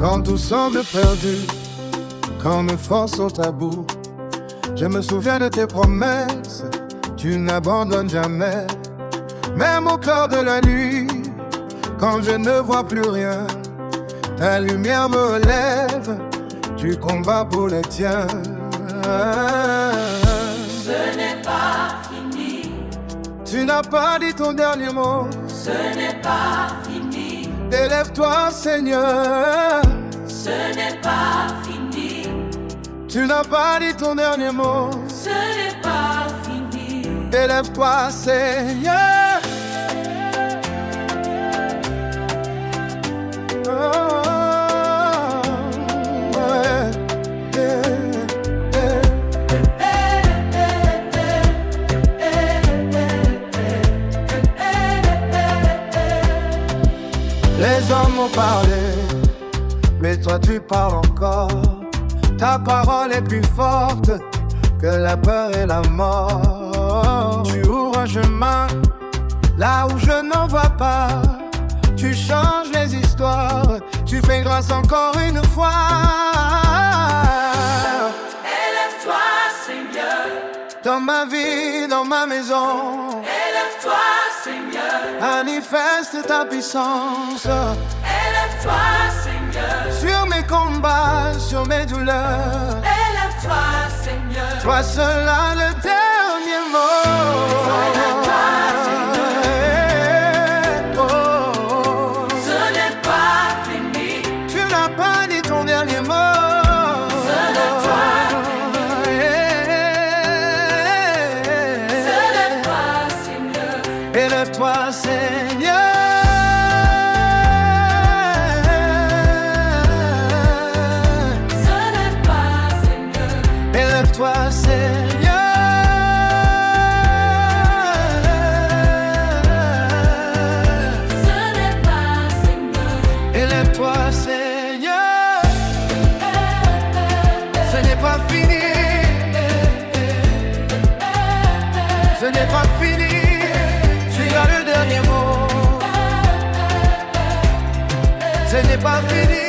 Quand tout semble perdu, quand mes forces sont à bout, je me souviens de tes promesses, tu n'abandonnes jamais. Même au cœur de la nuit, quand je ne vois plus rien, ta lumière me relève, tu combats pour les tiens. Ce n'est pas fini. Tu n'as pas dit ton dernier mot. Ce n'est pas fini. Élève-toi, Seigneur. Ce n'est pas fini. Tu n'as pas dit ton dernier mot. Ce n'est pas fini. Élève-toi, Seigneur. Oh, ouais. Les hommes ont parlé, mais toi tu parles encore. Ta parole est plus forte que la peur et la mort. Tu ouvres un chemin là où je n'en vois pas. Tu changes les histoires, tu fais grâce encore une fois. Élève-toi, Seigneur. Dans ma vie, dans ma maison, Élève-toi, Seigneur. manifeste ta puissance. Élève-toi, Seigneur. Sur mes combats, sur mes douleurs, Élève-toi, Seigneur. toi seul as le dernier mot. Élève-toi, Seigneur. Oh, Ce n'est pas fini. tu n'as pas dit ton dernier mot. Ce n'est pas Seigneur. Élève-toi, Seigneur. Ce n'est pas Seigneur. Élève-toi, Seigneur. Ce n'est pas Seigneur. Élève-toi, Seigneur. Ce n'est pas fini. Ce n'est pas fini. Tu as le dernier mot. Ce n'est pas fini.